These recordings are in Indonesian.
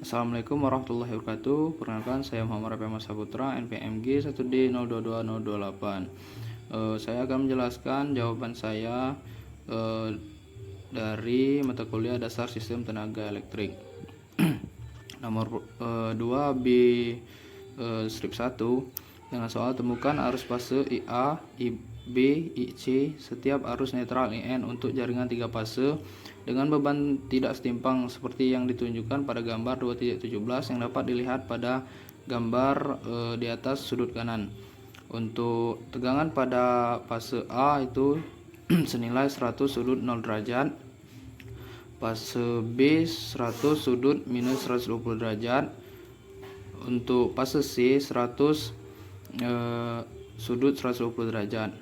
Assalamualaikum warahmatullahi wabarakatuh. Perkenalkan, saya Muhammad Rafi Saputra, NPMG 1D022028. Saya akan menjelaskan jawaban saya dari mata kuliah dasar sistem tenaga elektrik. Nomor 2 B strip 1 dengan soal temukan arus fase IA, IB, IC setiap arus netral IN untuk jaringan 3 fase dengan beban tidak setimpang seperti yang ditunjukkan pada gambar 2.17 yang dapat dilihat pada gambar di atas sudut kanan. Untuk tegangan pada fase A itu senilai 100 sudut 0 derajat, fase B 100 sudut minus 120 derajat, untuk fase C 100 sudut 120 derajat.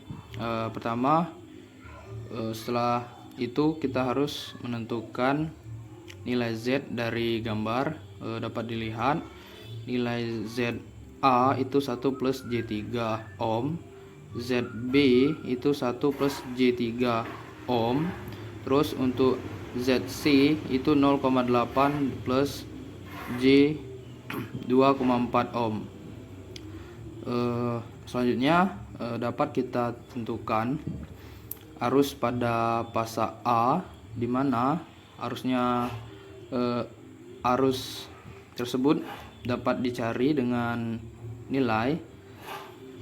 Pertama, setelah itu kita harus menentukan nilai Z dari gambar. Dapat dilihat nilai ZA itu 1 plus J3 ohm, ZB itu 1 plus J3 ohm, terus untuk ZC itu 0,8 plus J 2,4 ohm. Selanjutnya dapat kita tentukan arus pada fase A, di mana arus tersebut dapat dicari dengan nilai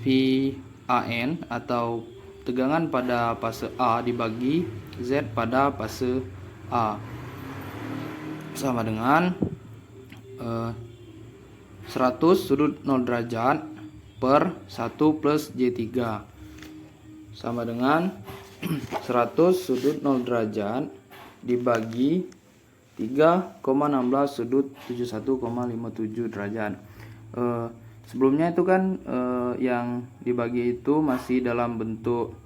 VAN atau tegangan pada fase A dibagi Z pada fase A, sama dengan 100 sudut 0 derajat per 1 plus J3 sama dengan 100 sudut 0 derajat dibagi 3,16 sudut 71,57 derajat. Sebelumnya itu kan yang dibagi itu masih dalam bentuk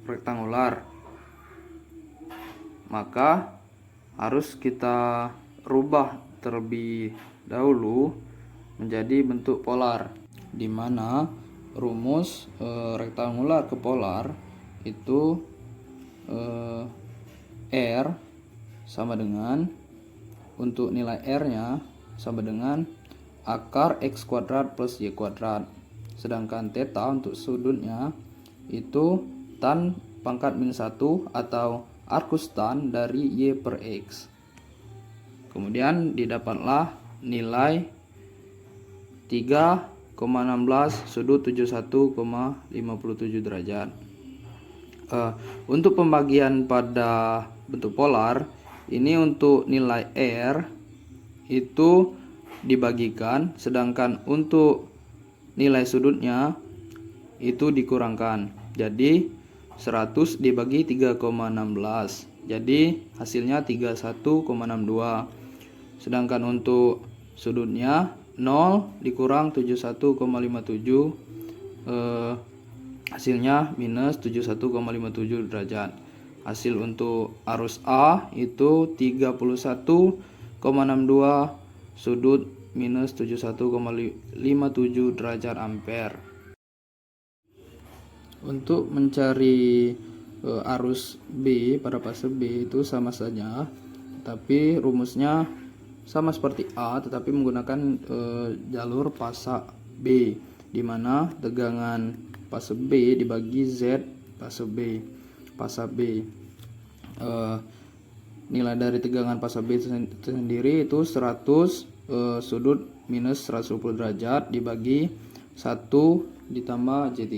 rektangular, maka harus kita rubah terlebih dahulu menjadi bentuk polar, di mana rumus rektangular ke polar itu R sama dengan, untuk nilai R nya sama dengan akar X kuadrat plus Y kuadrat, sedangkan theta untuk sudutnya itu tan pangkat minus 1 atau arcus tan dari Y per X. Kemudian didapatlah nilai 3,16 sudut 71,57 derajat. Untuk pembagian pada bentuk polar ini, untuk nilai R itu dibagikan, sedangkan untuk nilai sudutnya itu dikurangkan. Jadi 100 dibagi 3,16, jadi hasilnya 31,62. Sedangkan untuk sudutnya 0 dikurang 71,57, hasilnya minus 71,57 derajat. Hasil untuk arus A itu 31,62 sudut minus 71,57 derajat ampere. Untuk mencari arus B pada fase B itu sama saja, tapi rumusnya sama seperti A, tetapi menggunakan jalur fase B, di mana tegangan fase B dibagi Z fase B. Nilai dari tegangan fase B sendiri itu 100 sudut minus 120 derajat dibagi 1 ditambah J3.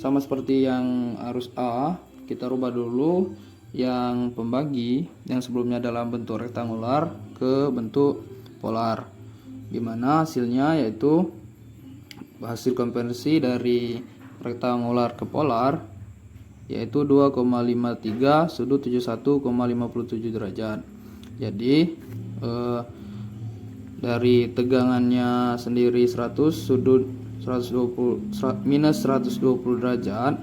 Sama seperti yang arus A, kita rubah dulu yang pembagi yang sebelumnya dalam bentuk rektangular ke bentuk polar, dimana hasilnya yaitu hasil konversi dari rektangular ke polar yaitu 2,53 sudut 71,57 derajat. Jadi dari tegangannya sendiri 100 sudut 120 minus 120 derajat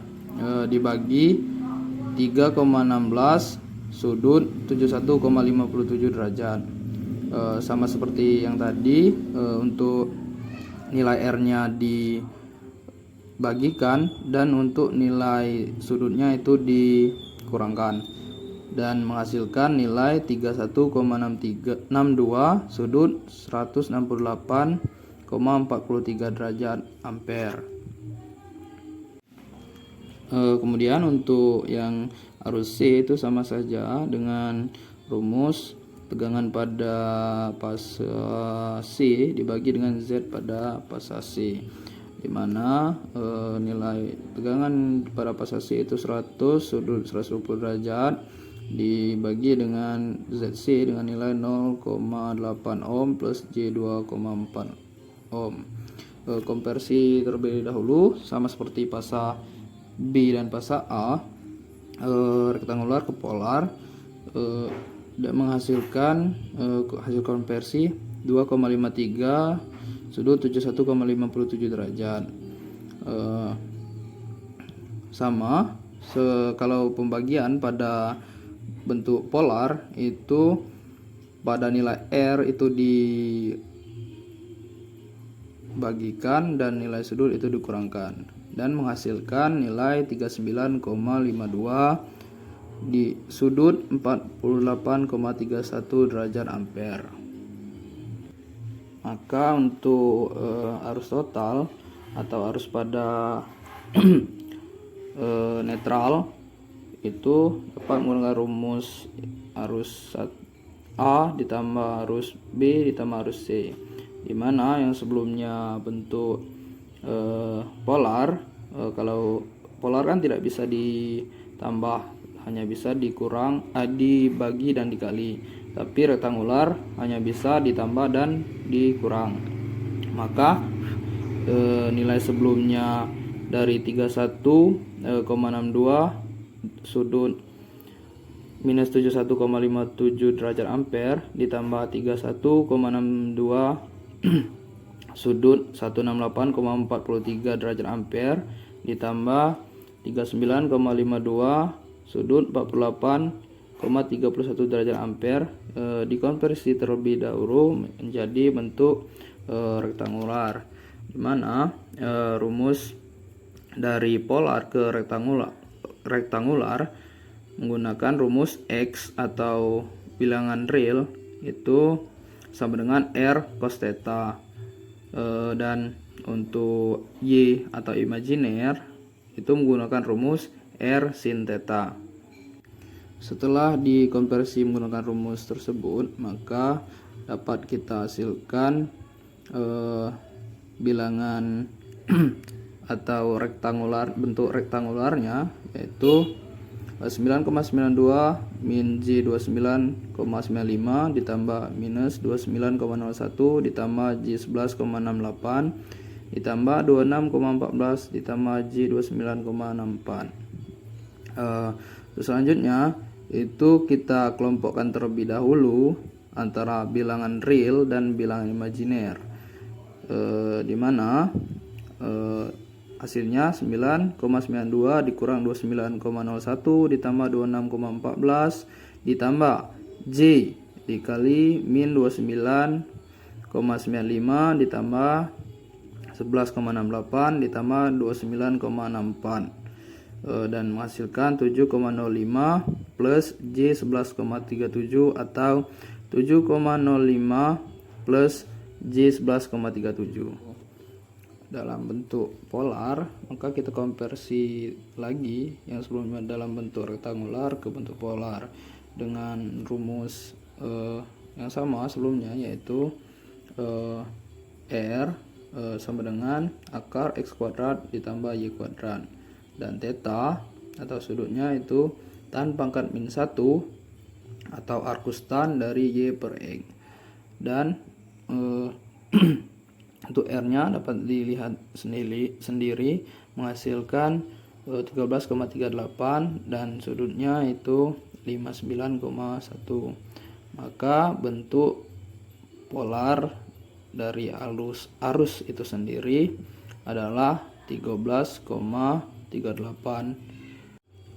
dibagi 3,16 sudut 71,57 derajat. Sama seperti yang tadi, untuk nilai R nya dibagikan dan untuk nilai sudutnya itu dikurangkan. dan menghasilkan nilai 31,62 sudut 168,43 derajat ampere. Kemudian untuk yang arus C itu sama saja dengan rumus tegangan pada fase C dibagi dengan Z pada fase C, di mana nilai tegangan pada fase C itu 100 sudut 120 derajat dibagi dengan ZC dengan nilai 0,8 ohm plus J 2,4 ohm. Konversi terlebih dahulu sama seperti fasa B dan fasa A, rektangular ke polar, dan menghasilkan hasil konversi 2,53 sudut 71,57 derajat. Kalau pembagian pada bentuk polar itu pada nilai R itu dibagikan dan nilai sudut itu dikurangkan dan menghasilkan nilai 39,52 di sudut 48,31 derajat ampere. Maka untuk arus total atau arus pada netral itu dapat menggunakan rumus arus A ditambah arus B ditambah arus C, di mana yang sebelumnya bentuk polar, kalau polar kan tidak bisa ditambah, hanya bisa dibagi dan dikali, tapi rektangular hanya bisa ditambah dan dikurang. Maka nilai sebelumnya dari 31,62 sudut minus 71,57 derajat ampere ditambah 31,62 sudut 168,43 derajat ampere ditambah 39,52 sudut 48,31 derajat ampere dikonversi terlebih dahulu menjadi bentuk rektangular, di mana rumus dari polar ke rektangular menggunakan rumus X atau bilangan real itu sama dengan R cos theta, dan untuk Y atau imajiner itu menggunakan rumus R sin theta. Setelah dikonversi menggunakan rumus tersebut, maka dapat kita hasilkan bilangan atau rektangular, bentuk rektangularnya yaitu 9,92 min J 29,95 ditambah minus 29,01 ditambah J 11,68 ditambah 26,14 ditambah J 29,64. Selanjutnya itu kita kelompokkan terlebih dahulu antara bilangan real dan bilangan imajiner, di mana hasilnya 9,92 dikurang 29,01 ditambah 26,14 ditambah J dikali min 29,95 ditambah 11,68 ditambah 29,64 dan menghasilkan 7,05 plus J 11,37 atau 7,05 plus J 11,37. Dalam bentuk polar, maka kita konversi lagi yang sebelumnya dalam bentuk rektangular ke bentuk polar dengan rumus yang sama sebelumnya, yaitu R sama dengan akar X kuadrat ditambah Y kuadrat, dan theta atau sudutnya itu tan pangkat min 1 atau arcus tan dari Y per X, dan untuk R-nya dapat dilihat sendiri menghasilkan 13,38 dan sudutnya itu 59,1. Maka bentuk polar dari arus itu sendiri adalah 13,38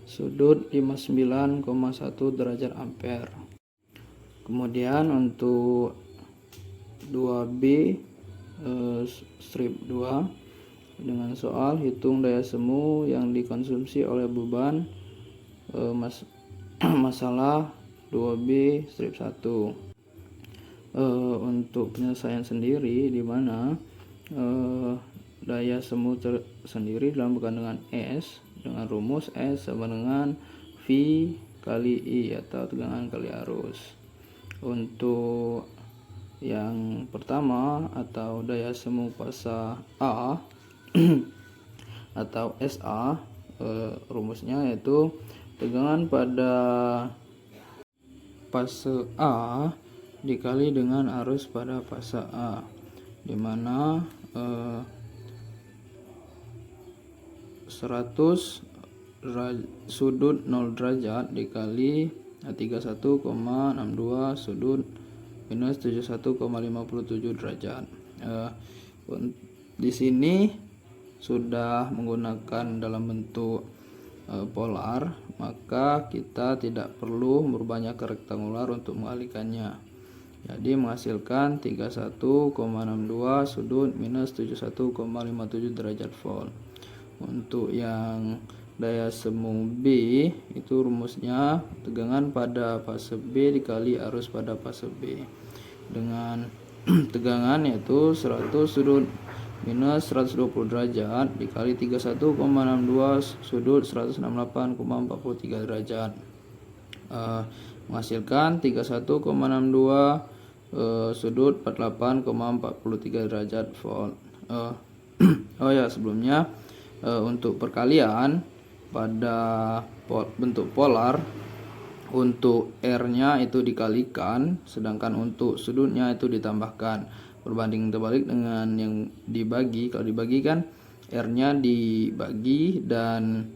sudut 59,1 derajat ampere. Kemudian untuk 2B strip 2 dengan soal hitung daya semu yang dikonsumsi oleh beban masalah 2B strip 1. Untuk penyelesaian sendiri di mana daya semu sendiri dilambangkan dengan S dengan rumus S sama dengan V kali I atau tegangan kali arus. Untuk yang pertama atau daya semu fase A atau SA, rumusnya yaitu tegangan pada fase A dikali dengan arus pada fase A, di mana 100 sudut 0 derajat dikali 31,62 sudut minus 71,57 derajat. Di sini sudah menggunakan dalam bentuk polar, maka kita tidak perlu berbanyak rektangular untuk mengalihkannya. Jadi menghasilkan 31,62 sudut minus 71,57 derajat volt. Untuk yang daya semu B itu rumusnya tegangan pada fase B dikali arus pada fase B, dengan tegangan yaitu 100 sudut minus 120 derajat dikali 31,62 sudut 168,43 derajat, menghasilkan 31,62 sudut 48,43 derajat volt. Sebelumnya untuk perkalian pada bentuk polar, untuk R-nya itu dikalikan, sedangkan untuk sudutnya itu ditambahkan. Berbanding terbalik dengan yang dibagi. Kalau dibagi kan R-nya dibagi dan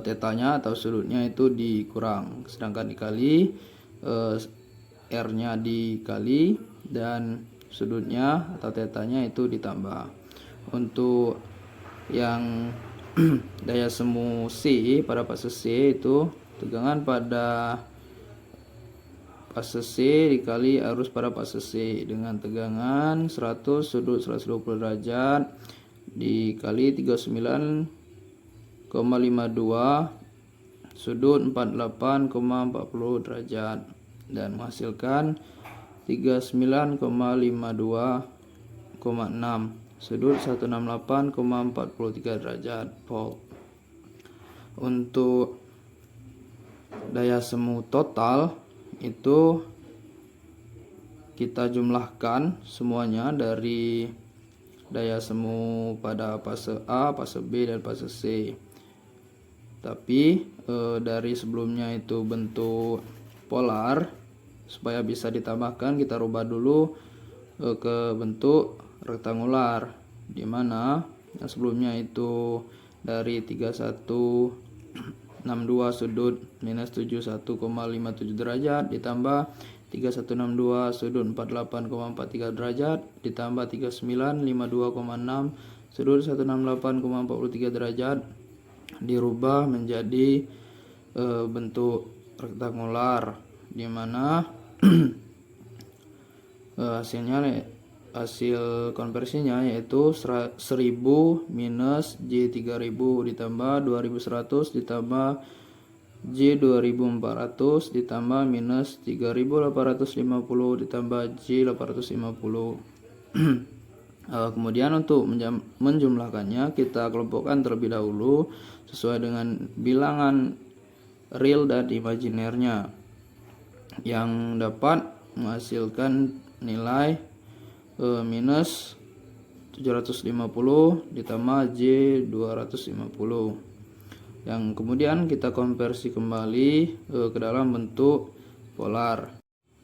tetanya atau sudutnya itu dikurang, sedangkan dikali R-nya dikali dan sudutnya atau tetanya itu ditambah. Untuk yang daya semu C pada fase C itu tegangan pada fase C dikali arus pada fase C, dengan tegangan 100 sudut 120 derajat dikali 39,52 sudut 48,40 derajat, dan menghasilkan 39,52,6 sudut 168,43 derajat volt. Untuk daya semu total itu kita jumlahkan semuanya dari daya semu pada fase A, fase B, dan fase C. Tapi dari sebelumnya itu bentuk polar, supaya bisa ditambahkan kita rubah dulu ke bentuk rektangular, di mana yang sebelumnya itu dari 3162 sudut minus 71,57 derajat ditambah 3162 sudut 48,43 derajat ditambah 3952,6 sudut 168,43 derajat dirubah menjadi bentuk rektangular, di mana hasil konversinya yaitu 1000 minus J3000 ditambah 2100 ditambah J2400 ditambah minus 3850 ditambah J850. Kemudian untuk menjumlahkannya kita kelompokkan terlebih dahulu sesuai dengan bilangan real dan imajinernya, yang dapat menghasilkan nilai minus 750 ditambah J250, yang kemudian kita konversi kembali ke dalam bentuk polar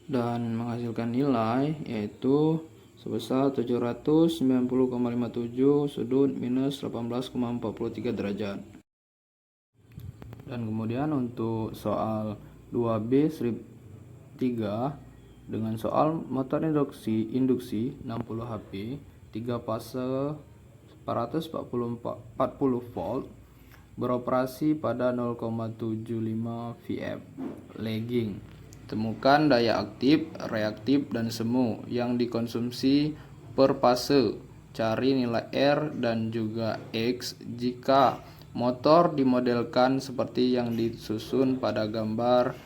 dan menghasilkan nilai yaitu sebesar 790,57 sudut minus 18,43 derajat. Dan kemudian untuk soal 2B strip 3 dengan soal motor induksi 60 HP 3 fase 440 volt beroperasi pada 0,75 VF lagging. Temukan daya aktif, reaktif, dan semu yang dikonsumsi per fase. Cari nilai R dan juga X jika Motor dimodelkan seperti yang disusun pada gambar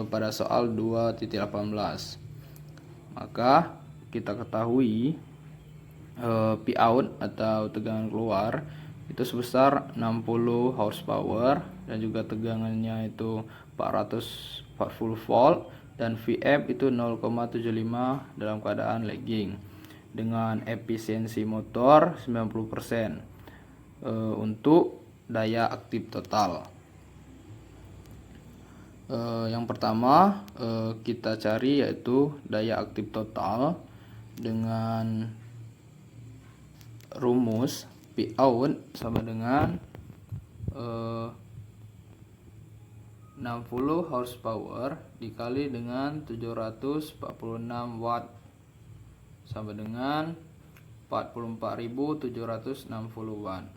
pada soal 2.18. Maka kita ketahui P out atau tegangan keluar itu sebesar 60 horsepower dan juga tegangannya itu 440 volt, dan Vf itu 0,75 dalam keadaan lagging dengan efisiensi motor 90% untuk daya aktif total. Yang pertama kita cari yaitu daya aktif total dengan rumus P out sama dengan 60 horsepower dikali dengan 746 watt sama dengan 44.760 watt,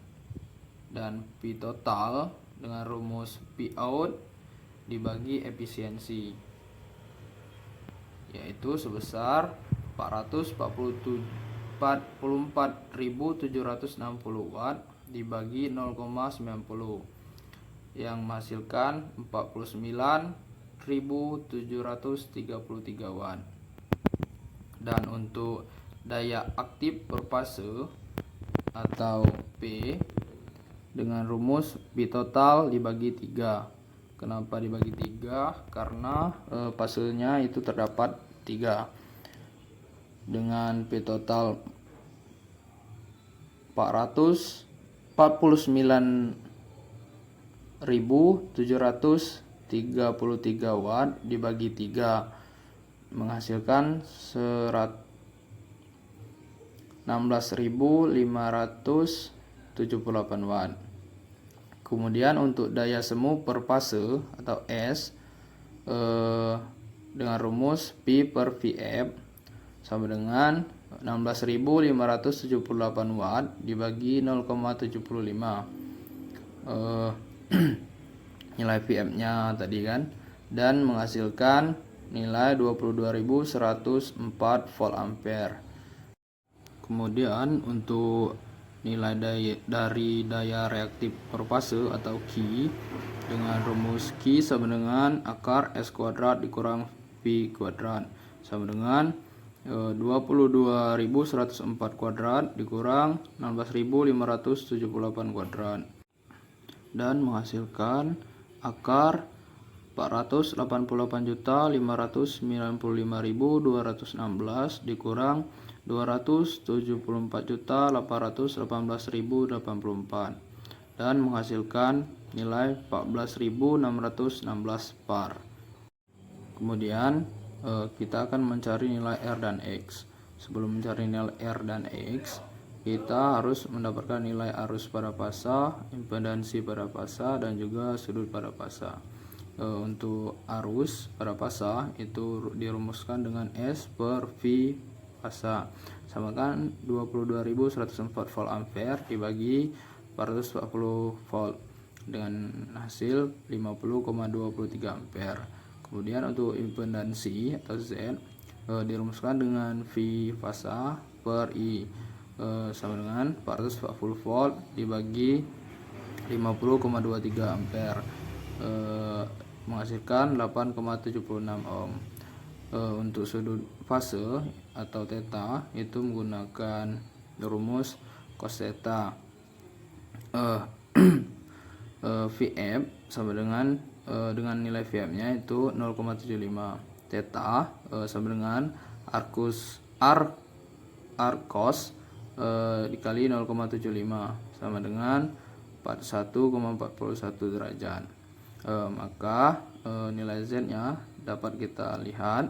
dan P total dengan rumus P out dibagi efisiensi yaitu sebesar 44.760 watt dibagi 0,90 yang menghasilkan 49.733 watt. Dan untuk daya aktif per fase atau P dengan rumus P total dibagi 3. Kenapa dibagi 3? Karena fasenya itu terdapat 3. Dengan P total 449.733 watt dibagi 3 menghasilkan 16.578 watt. Kemudian untuk daya semu per fase atau S dengan rumus P per Vf sama dengan 16.578 watt dibagi 0,75 nilai Vf nya tadi kan, dan menghasilkan nilai 22.104 volt ampere. Kemudian untuk nilai dari daya reaktif per fase atau Q dengan rumus Q sama dengan akar S kuadrat dikurang V kuadrat sama dengan 22.104 kuadrat dikurang 16.578 kuadrat, dan menghasilkan akar 488.595.216 dikurang 274.818.084 dan menghasilkan nilai 14.616 par. Kemudian kita akan mencari nilai R dan X. Sebelum mencari nilai R dan X, kita harus mendapatkan nilai arus pada fasa, impedansi pada fasa, dan juga sudut pada fasa. Untuk arus pada fasa itu dirumuskan dengan S per V fasa sama kan 22.104 volt ampere dibagi 440 volt dengan hasil 50,23 ampere. Kemudian untuk impedansi atau Z dirumuskan dengan V fasa per I sama dengan 440 volt dibagi 50,23 ampere menghasilkan 8,76 ohm. Untuk sudut fase atau theta itu menggunakan rumus cos theta. Vf sama dengan nilai Vf nya itu 0,75, theta sama dengan R cos dikali 0,75 sama dengan 41,41 derajat. Maka nilai Z nya dapat kita lihat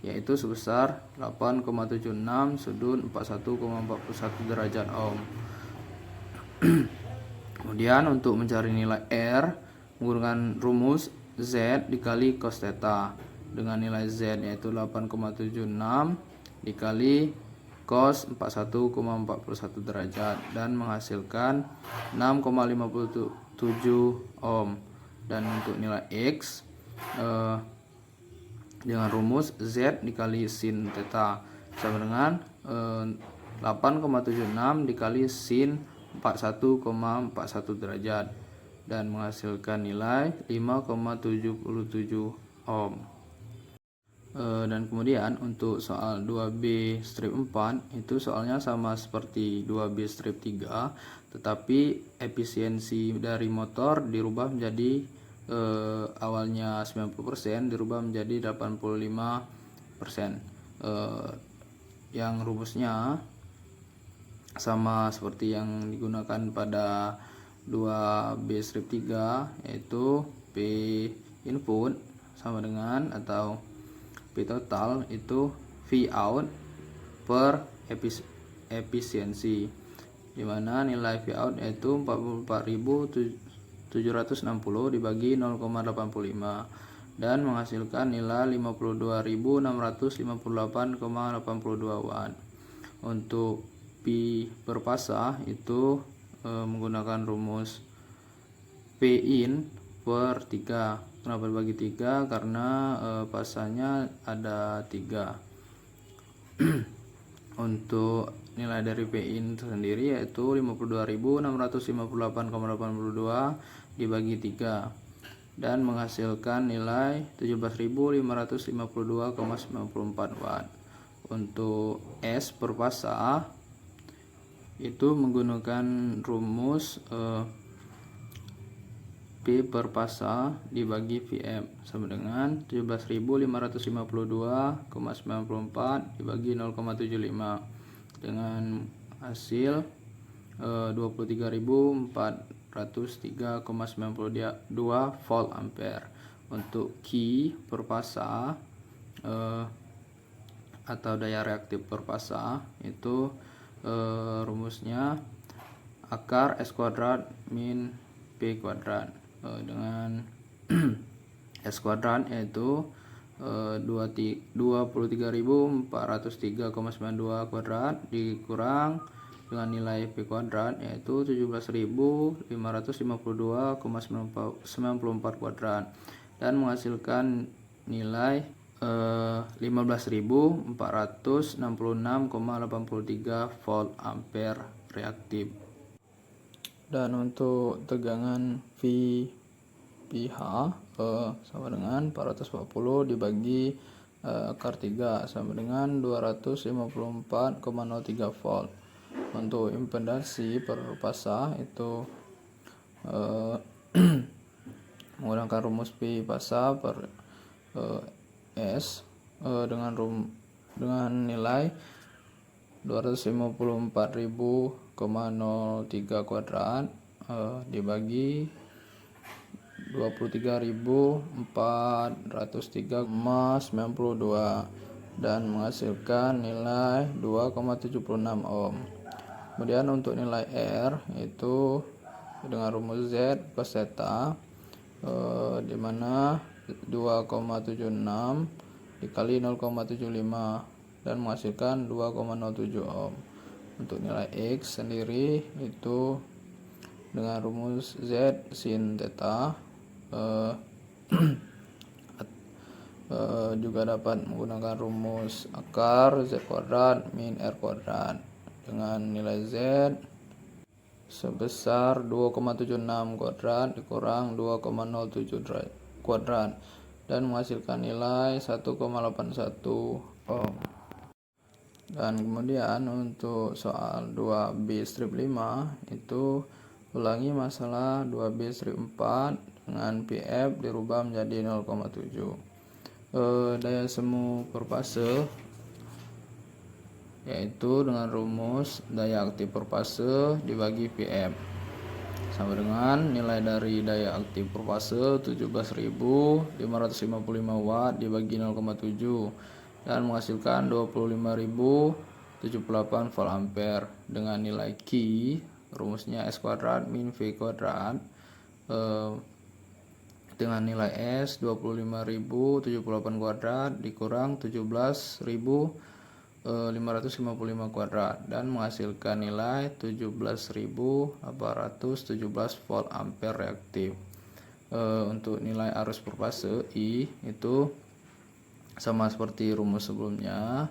yaitu sebesar 8,76 sudut 41,41 derajat ohm. Kemudian untuk mencari nilai R menggunakan rumus Z dikali cos theta dengan nilai Z yaitu 8,76 dikali cos 41,41 derajat dan menghasilkan 6,57 ohm. Dan untuk nilai X dengan rumus Z dikali sin theta sama dengan 8,76 dikali sin 41,41 derajat dan menghasilkan nilai 5,77 ohm. Dan kemudian untuk soal 2B strip 4 itu soalnya sama seperti 2B strip 3, tetapi efisiensi dari motor dirubah menjadi awalnya 90% dirubah menjadi 85%. Yang rumusnya sama seperti yang digunakan pada 2B strip 3, yaitu P input sama dengan atau P total itu V out per efisiensi, dimana nilai V out yaitu 44.760 dibagi 0,85 dan menghasilkan nilai 52.658,82 watt. Untuk Pi per pasah itu menggunakan rumus P in per 3. Kenapa dibagi 3? Karena pasahnya ada 3. Untuk nilai dari P in sendiri yaitu 52.658,82 dibagi 3 dan menghasilkan nilai 17.552,94 watt. Untuk S per pasah itu menggunakan rumus P per pasah dibagi Vm sama dengan 17.552,94 dibagi 0,75 dengan hasil 23.403,92 volt ampere. Untuk Q per pasah atau daya reaktif per pasah itu rumusnya akar S kuadrat min P kuadrat dengan S kuadrat yaitu 23.403,92 kuadrat dikurang dengan nilai P kuadrat yaitu 17.552,94 kuadrat dan menghasilkan nilai 15.466,83 volt ampere reaktif. Dan untuk tegangan VPH sama dengan 440 dibagi akar 3 sama dengan 254,03 volt. Untuk impedansi per pasah itu menggunakan rumus P pasah per S dengan nilai 254.003 kuadrat dibagi 23.403,92 dan menghasilkan nilai 2,76 ohm. Kemudian untuk nilai R itu dengan rumus Z plus theta di mana 2,76 dikali 0,75 dan menghasilkan 2,07 ohm. Untuk nilai X sendiri itu dengan rumus Z sin theta juga dapat menggunakan rumus akar Z kuadrat min R kuadrat dengan nilai Z sebesar 2,76 kuadrat dikurang 2,07 kuadrat dan menghasilkan nilai 1,81 ohm. Dan kemudian untuk soal 2B strip 5 itu ulangi masalah 2B strip 4 dengan PF dirubah menjadi 0,7. Daya semu per fase yaitu dengan rumus daya aktif per fase dibagi PF sama dengan nilai dari daya aktif per fase 17.555 watt dibagi 0,7 dan menghasilkan 25.078 volt ampere dengan nilai Q rumusnya S kuadrat min V kuadrat dengan nilai S 25.078 kuadrat dikurang 17.555 kuadrat dan menghasilkan nilai 17.817 volt ampere reaktif. Untuk nilai arus per fase I itu sama seperti rumus sebelumnya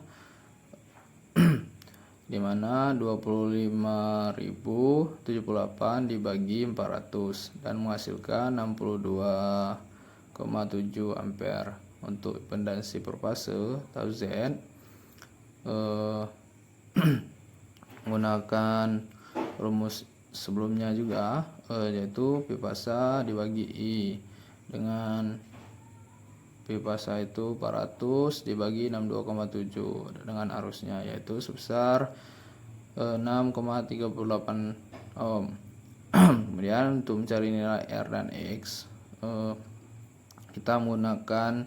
dimana 25.078 dibagi 400 dan menghasilkan 62,7 ampere. Untuk impedansi per fase atau Z menggunakan rumus sebelumnya juga, yaitu P fasa dibagi I, dengan P fasa itu 400 dibagi 62,7 dengan arusnya yaitu sebesar 6,38 ohm. Kemudian untuk mencari nilai R dan X, kita menggunakan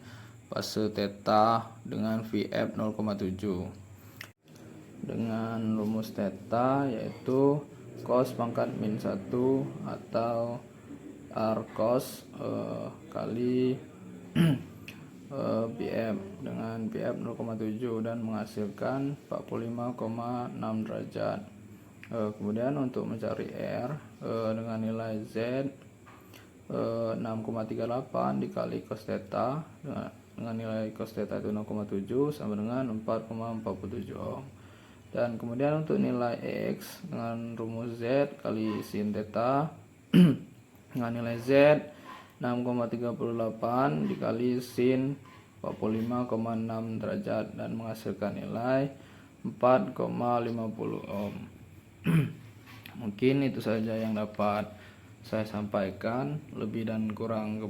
fase theta dengan VF 0,7 dengan rumus theta yaitu cos pangkat min 1 atau R cos kali BF dengan BF 0,7 dan menghasilkan 45,6 derajat. Kemudian untuk mencari R dengan nilai Z 6,38 dikali cos theta dengan nilai cos theta itu 0,7 sama dengan 4,47 ohm. Dan kemudian untuk nilai X dengan rumus Z kali sin theta dengan nilai Z 6,38 dikali sin 45,6 derajat dan menghasilkan nilai 4,50 ohm. Mungkin itu saja yang dapat saya sampaikan. Lebih dan kurang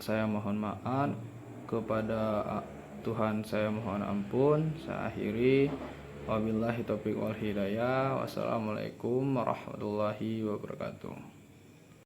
saya mohon maaf. Kepada Tuhan saya mohon ampun. Saya akhiri. Wabillahi taufiq wal hidayah. Wassalamualaikum warahmatullahi wabarakatuh.